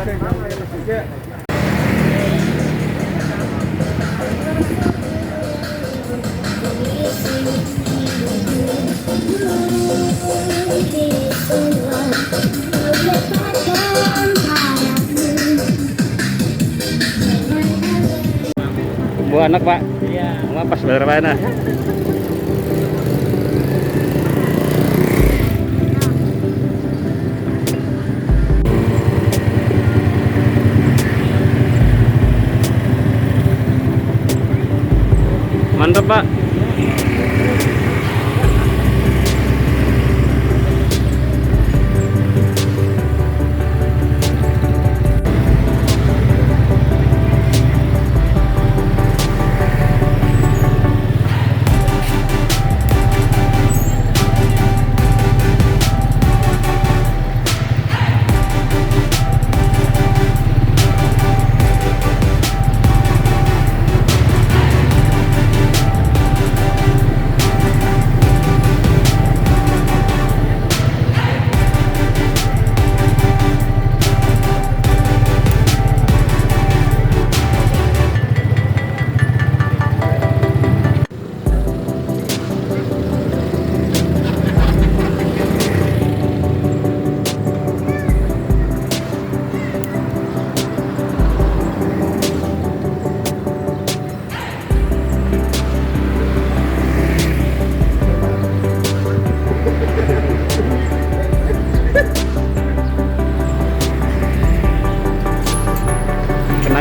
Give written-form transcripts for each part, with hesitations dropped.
Buah anak pak? Iya. Pas berapa nah? Mantap pak.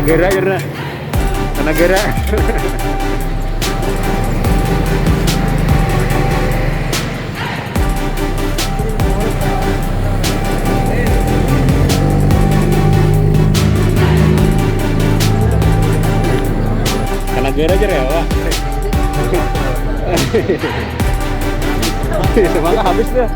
Gerak ya, karena gerak. Karena gerak aja ya, Wak. Semangat habis dah.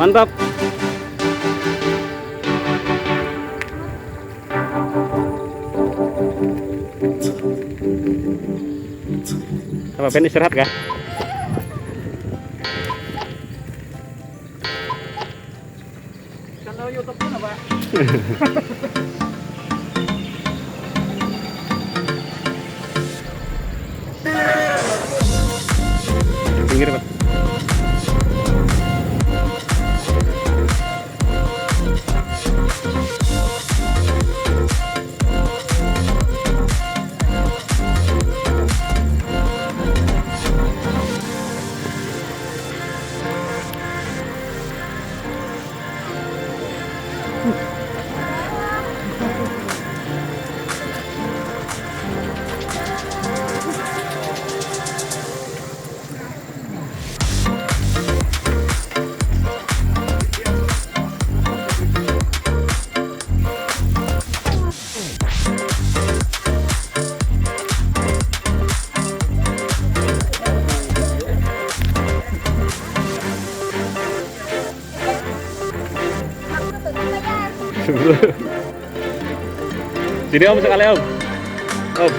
Mantap. Apa pengen istirahat kah? Channel YouTube pun apa? Pinggir pak. Sini om sekali om. Om.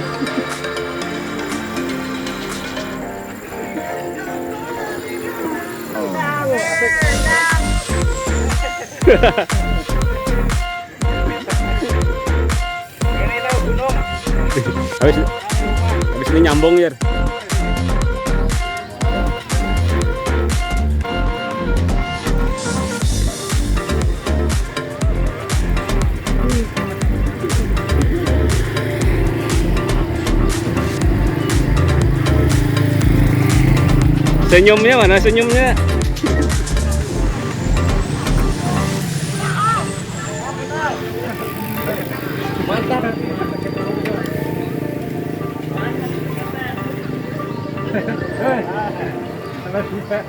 Ini tahu gunung. Habis ini nyambung ya. Senyumnya mana senyumnya? Mantap. Sama juga.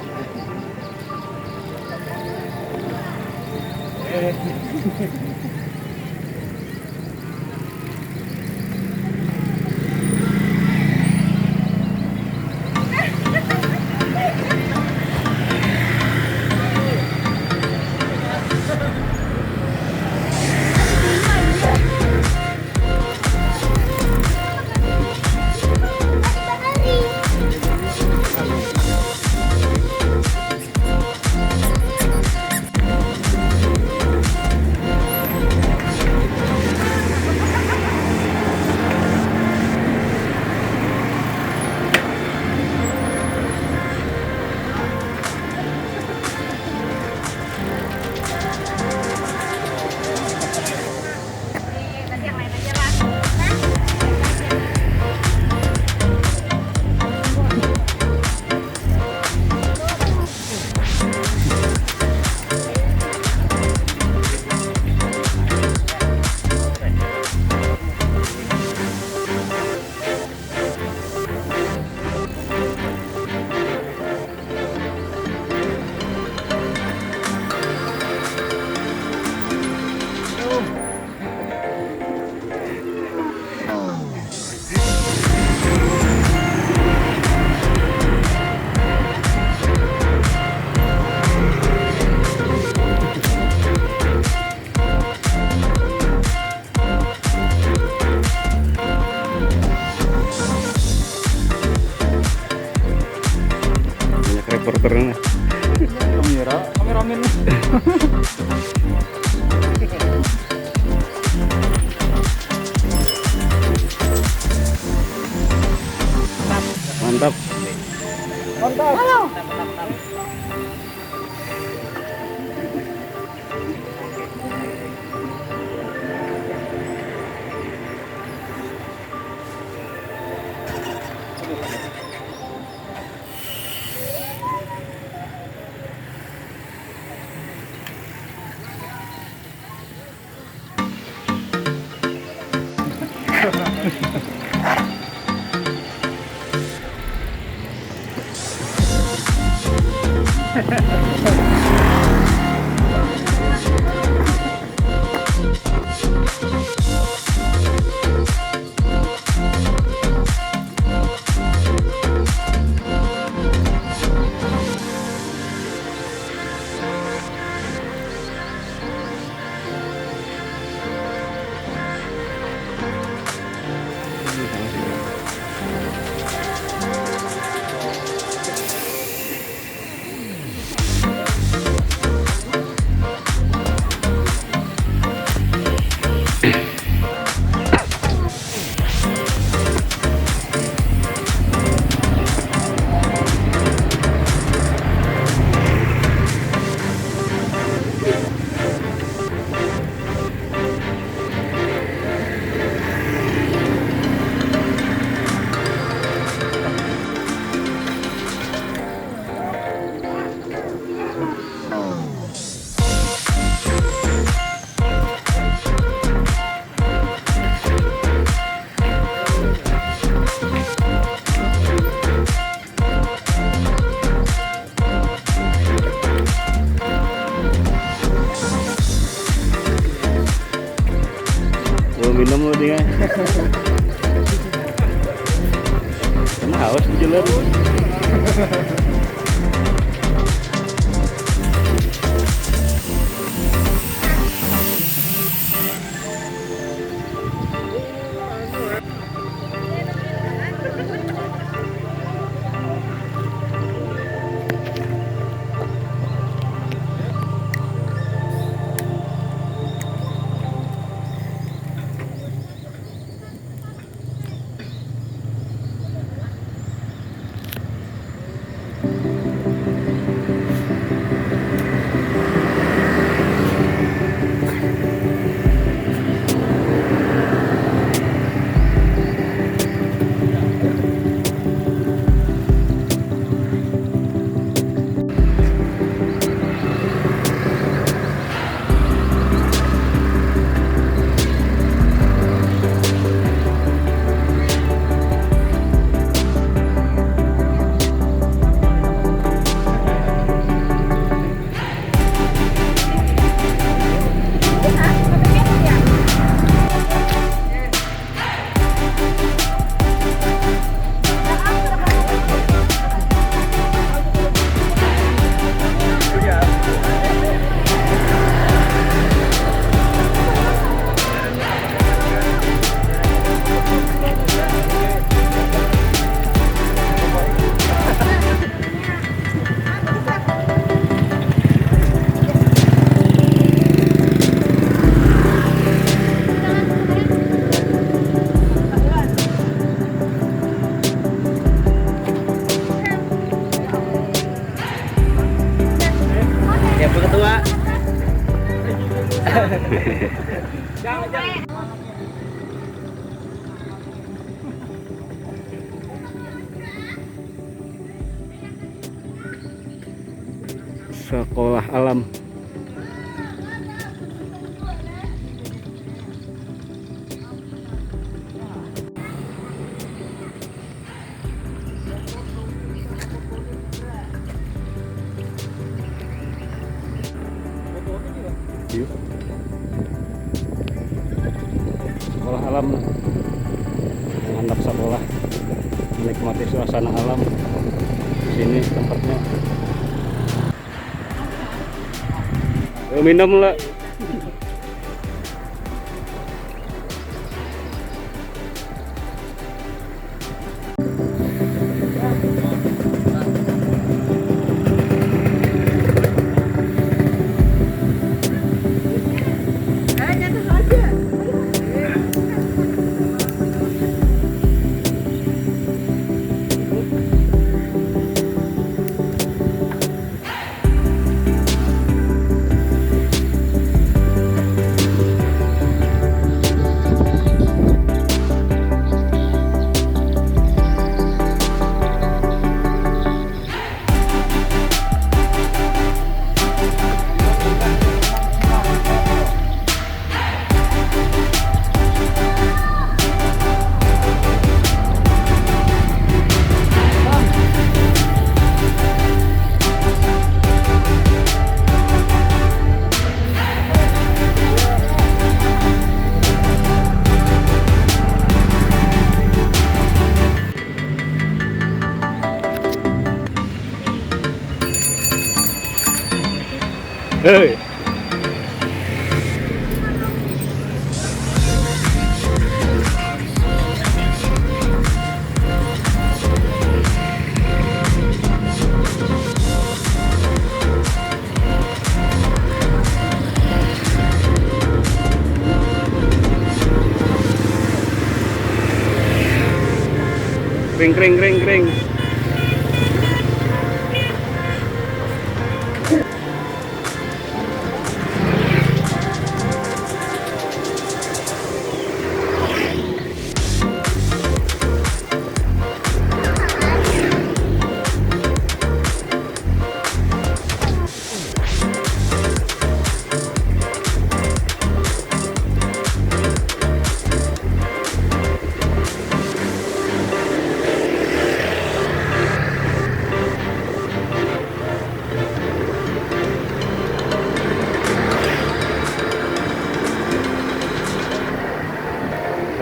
Nanti yang lain aja lah. Banyak reporternya. Kameramen. Mantap. Mantap. Minum lo dia. Karena haus jelas. Sekolah alam. Yuk. Sekolah alam, mantap sekolah, menikmati suasana alam. Di sini tempatnya. Minum lah. Hey. Kring kring kring kring.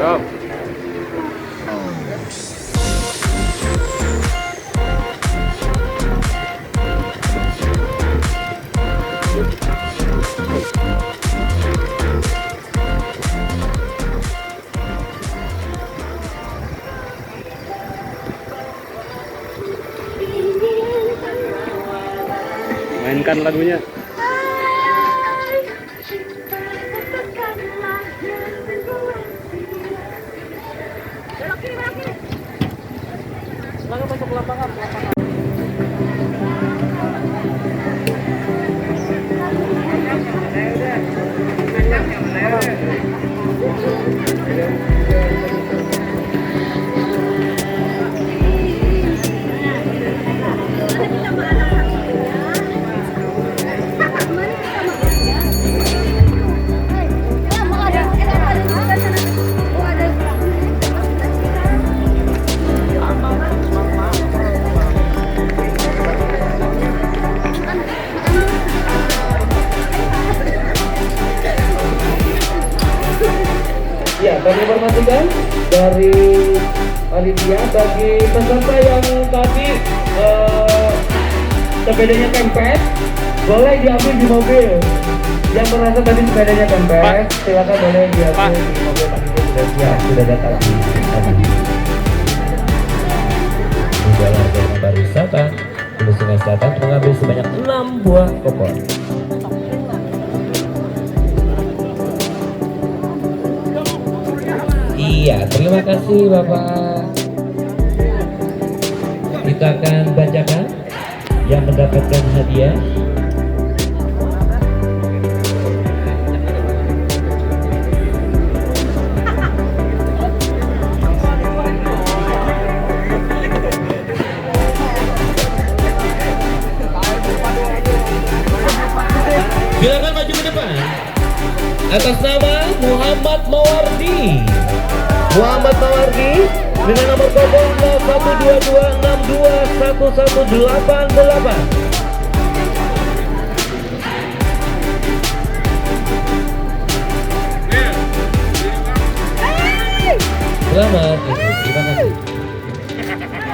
Stop. Mainkan lagunya. Lalu masuk lapangan. Ya, kami informasikan dari Olivia bagi peserta yang tadi sepedanya kempes, boleh diambil di mobil. Yang merasa tadi sepedanya kempes, silakan boleh diambil di mobil. Sudah siap, sudah datang. Jalan dari pariwisata, Hulu Sungai Selatan mengambil sebanyak 6 buah kopor. Iya, terima kasih Bapak. Kita akan bacakan yang mendapatkan hadiah. Atas nama Muhammad Mawardi. Muhammad Mawardi dengan nomor telepon 0122621188. Selamat, terima kasih.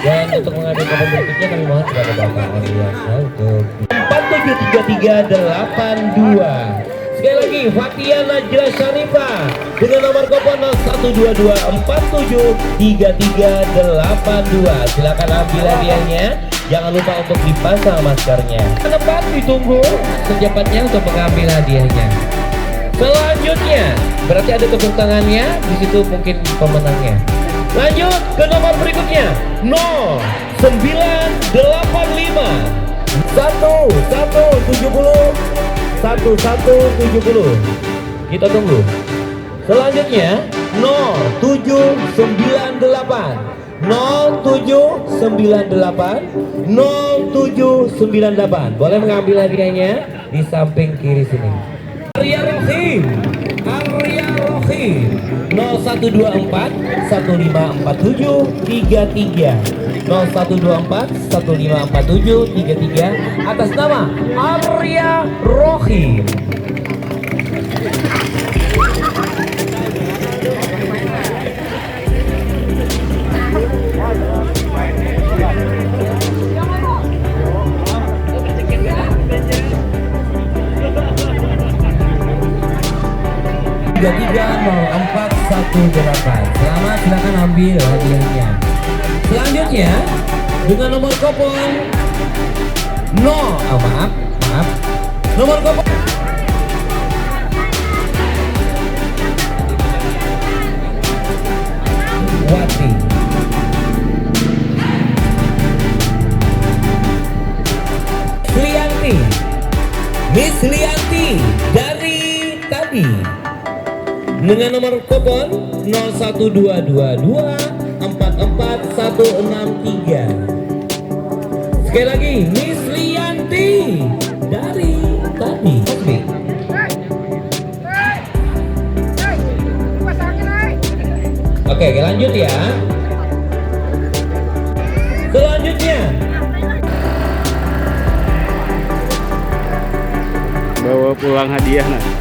Dan untuk menghadapi kabar berikutnya kami mohon kepada Bapak Ariasa untuk 473382. Sekali lagi Fatia Najla Syarifah dengan nomor telepon 0122473382. Silakan ambil hadiahnya. Jangan lupa untuk dipasang maskernya. Tempat ditunggu secepatnya untuk mengambil hadiahnya. Selanjutnya berarti ada tepuk tangannya di situ, mungkin pemenangnya. Lanjut ke nomor berikutnya 0985 1170. Kita tunggu. Selanjutnya 0798. Boleh mengambil hadiahnya di samping kiri sini. Arya Rohim 0124 154733 0124 154733 atas nama Arya Rohim. Selamat, silakan ambil hadiahnya. Selanjutnya dengan nomor kupon maaf nomor kupon Wati Lianti, Miss Lianti dari tadi dengan nomor kupon 01222444163. Sekali lagi Miss Lianti dari tadi. Oke, lanjut ya. Selanjutnya Bawa pulang hadiah nah.